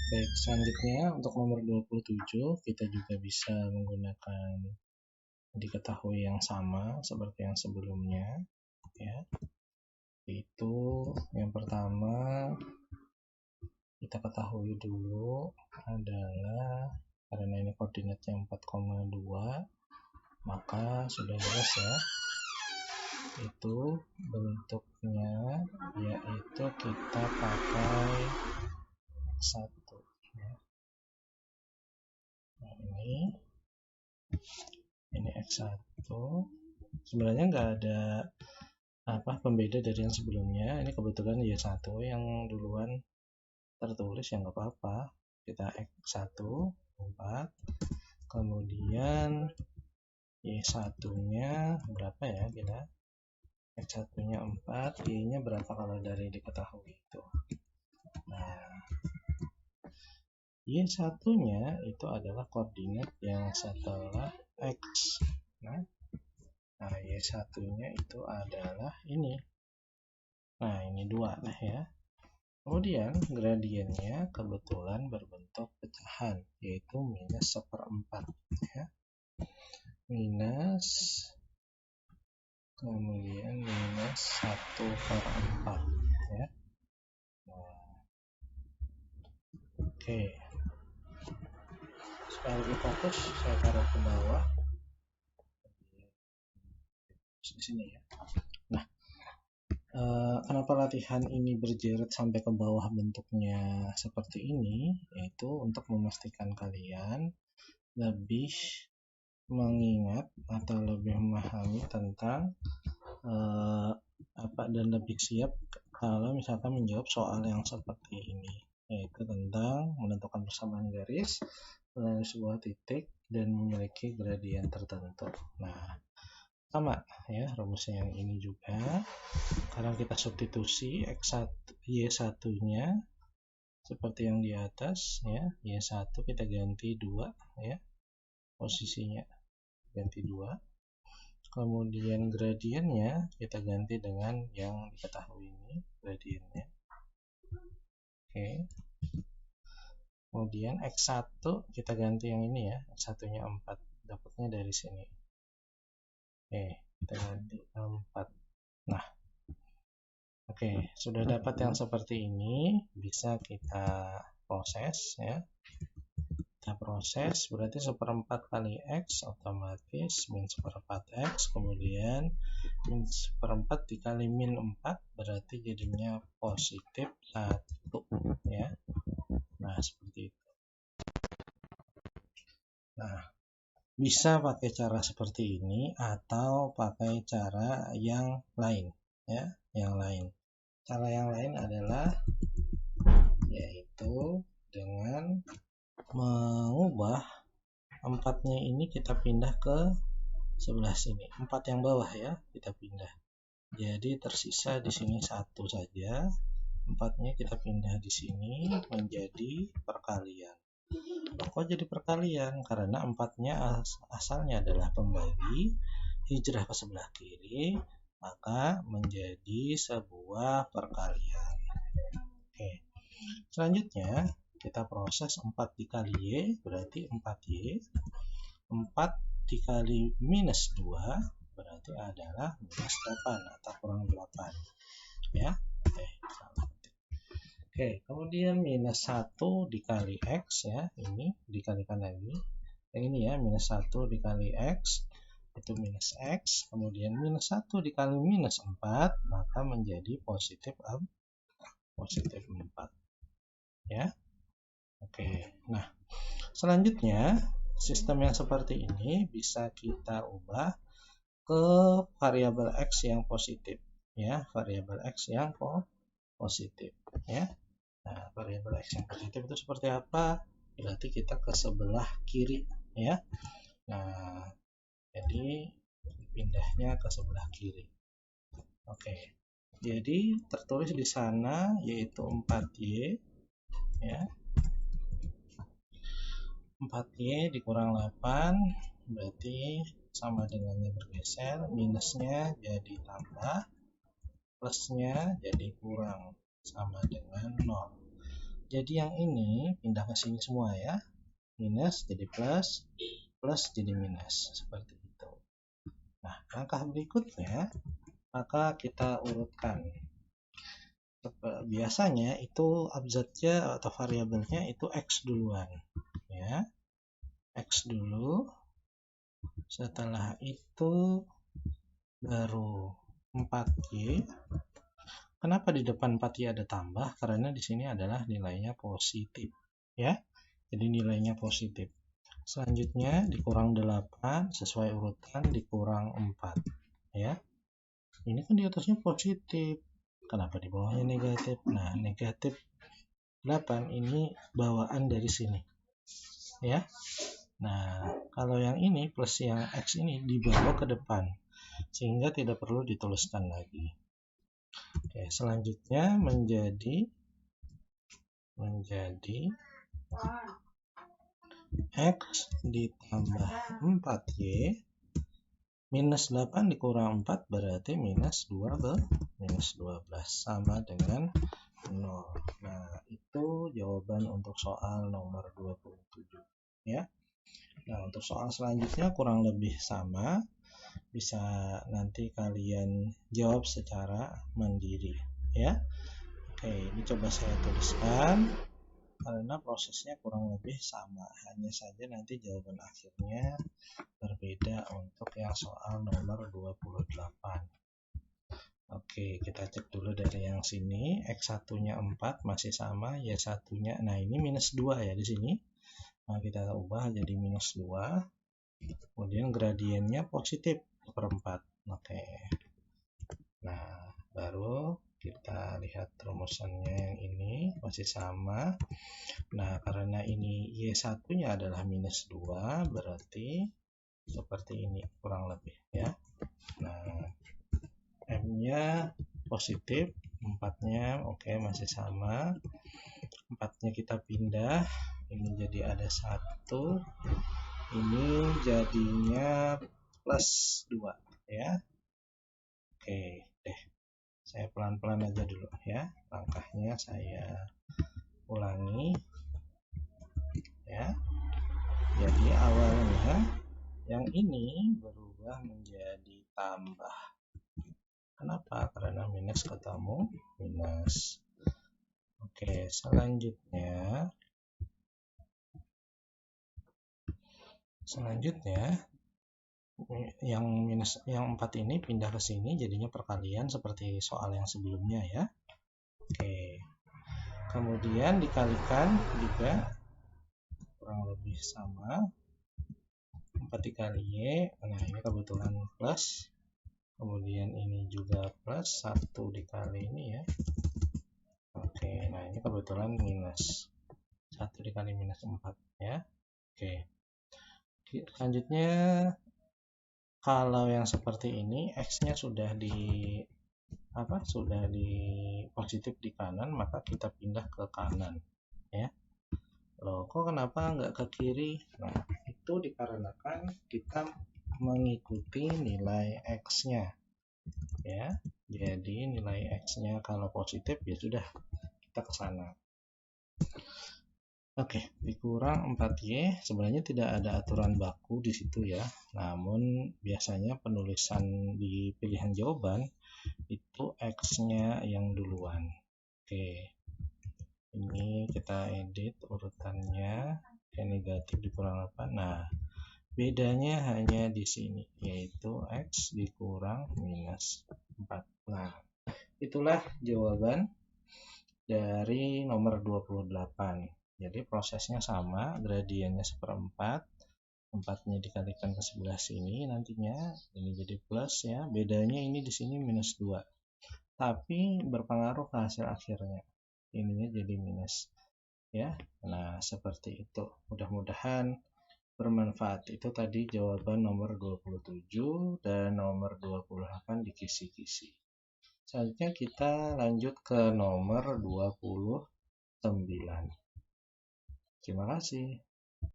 Baik, selanjutnya untuk nomor 27 kita juga bisa menggunakan diketahui yang sama seperti yang sebelumnya, ya. Itu yang pertama kita ketahui dulu adalah karena ini koordinatnya 4,2, maka sudah jelas ya, itu bentuknya yaitu kita pakai X1 ya. Nah, ini X1 sebenarnya nggak ada pembeda dari yang sebelumnya. Ini kebetulan Y1 yang duluan tertulis, ya nggak apa-apa, kita X1 4, kemudian Y1 nya berapa ya, kita X1 nya 4, Y nya berapa kalau dari diketahui itu. Nah, Y1 nya itu adalah koordinat yang setelah X. Nah, Y1 nya itu adalah ini. Nah, ini 2 lah ya. Kemudian gradiennya kebetulan berbentuk pecahan, yaitu minus 1/4 ya. Minus, kemudian minus 1/4 ya. Nah, oke. Supaya lebih fokus, saya taruh ke bawah di sini ya. Nah, kenapa latihan ini berjerat sampai ke bawah bentuknya seperti ini, yaitu untuk memastikan kalian lebih mengingat atau lebih memahami tentang dan lebih siap kalau misalkan menjawab soal yang seperti ini, yaitu tentang menentukan persamaan garis melalui sebuah titik dan memiliki gradien tertentu. Nah, sama ya rumusnya yang ini juga. Sekarang kita substitusi X1 Y1 nya seperti yang di atas ya. Y1 kita ganti 2 ya, posisinya ganti 2, kemudian gradiennya kita ganti dengan yang diketahui ini gradiennya. Oke. Kemudian X1 kita ganti yang ini ya, X1 nya 4, dapatnya dari sini. Oke, kita ganti 4. Nah, oke, sudah dapat yang seperti ini, bisa kita proses ya. Kita proses, berarti 1/4 kali X otomatis min 1/4 X, kemudian min 1/4 dikali min 4 berarti jadinya positif 1 ya. Nah, seperti itu. Nah, bisa pakai cara seperti ini atau pakai cara yang lain ya, yang lain. Cara yang lain adalah yaitu dengan mengubah 4-nya ini kita pindah ke sebelah sini. 4 yang bawah ya, kita pindah. Jadi tersisa di sini 1 saja. 4-nya kita pindah di sini menjadi perkalian. Kok jadi perkalian? Karena 4-nya asalnya adalah pembagi, hijrah ke sebelah kiri, maka menjadi sebuah perkalian. Oke. Selanjutnya kita proses 4 dikali Y berarti 4Y, 4 dikali minus 2 berarti adalah minus 8 atau kurang 8 ya. Oke, kemudian minus 1 dikali X ya, ini dikalikan lagi yang ini ya, minus 1 dikali X itu minus X, kemudian minus 1 dikali minus 4 maka menjadi positif 4 ya. Oke, nah selanjutnya sistem yang seperti ini bisa kita ubah ke variabel X yang positif ya, variabel X yang positif ya. Nah, variabel X yang positif itu seperti apa? Berarti kita ke sebelah kiri ya. Nah, jadi pindahnya ke sebelah kiri. Oke. Jadi tertulis di sana yaitu 4Y ya. 4Y dikurang 8 berarti sama dengannya bergeser, minusnya jadi tambah, plusnya jadi kurang, sama dengan 0. Jadi yang ini pindah ke sini semua ya. Minus jadi plus, plus jadi minus. Seperti itu. Nah, langkah berikutnya, maka kita urutkan. Biasanya itu abjadnya atau variabelnya itu X duluan. Ya, X dulu. Setelah itu baru 4Y. Kenapa di depan 4Y ada tambah? Karena di sini adalah nilainya positif. Ya, jadi nilainya positif. Selanjutnya dikurang 8 sesuai urutan dikurang 4. Ya, ini kan di atasnya positif. Kenapa di bawahnya negatif? Nah, negatif 8 ini bawaan dari sini. Ya. Nah, kalau yang ini plus yang X ini dibawa ke depan. Sehingga tidak perlu dituliskan lagi. Oke, selanjutnya menjadi X ditambah 4Y minus 8 dikurang 4 berarti minus 12 sama dengan 0. Nah, itu jawaban untuk soal nomor 27 ya. Nah, untuk soal selanjutnya kurang lebih sama. Bisa nanti kalian jawab secara mandiri ya. Oke, ini coba saya tuliskan karena prosesnya kurang lebih sama, hanya saja nanti jawaban akhirnya berbeda untuk yang soal nomor 28. Oke, kita cek dulu dari yang sini. X1 nya 4 masih sama, Y1 nya, nah ini minus 2 ya di sini. Nah, kita ubah jadi minus 2. Kemudian gradiennya positif per 4. Oke. Nah, baru kita lihat rumusannya yang ini masih sama. Nah, karena ini Y1 nya adalah minus 2, berarti seperti ini kurang lebih ya. Nah, M nya positif, 4 nya oke, masih sama. 4 nya kita pindah, ini jadi ada 1, ini jadinya plus 2 ya. Oke deh, saya pelan-pelan aja dulu ya, langkahnya saya ulangi ya. Jadi awalnya yang ini berubah menjadi tambah. Kenapa? Karena minus ketemu minus. Oke, selanjutnya yang minus yang 4 ini pindah ke sini jadinya perkalian seperti soal yang sebelumnya ya. Oke. Kemudian dikalikan juga kurang lebih sama. 4 dikali Y, nah ini kebetulan plus. Kemudian ini juga plus, 1 dikali ini ya. Oke, nah ini kebetulan minus. 1 dikali minus 4 ya. Oke. Selanjutnya kalau yang seperti ini X-nya sudah di positif di kanan, maka kita pindah ke kanan ya. Loh, kok kenapa nggak ke kiri? Nah, itu dikarenakan kita mengikuti nilai X-nya ya. Jadi nilai X-nya kalau positif ya sudah kita ke sana. Oke, dikurang 4Y, sebenarnya tidak ada aturan baku di situ ya. Namun biasanya penulisan di pilihan jawaban itu X-nya yang duluan. Oke. Ini kita edit urutannya ke negatif dikurang 8. Nah, bedanya hanya di sini, yaitu X dikurang minus 4. Nah, itulah jawaban dari nomor 28. Jadi prosesnya sama, gradiennya seperempat, 4-nya dikalikan ke sebelah sini nantinya, ini jadi plus ya, bedanya ini di sini minus 2. Tapi berpengaruh ke hasil akhirnya, ininya jadi minus ya. Nah, seperti itu. Mudah-mudahan bermanfaat. Itu tadi jawaban nomor 27 dan nomor 28 di kisi-kisi. Selanjutnya kita lanjut ke nomor 29. Terima kasih.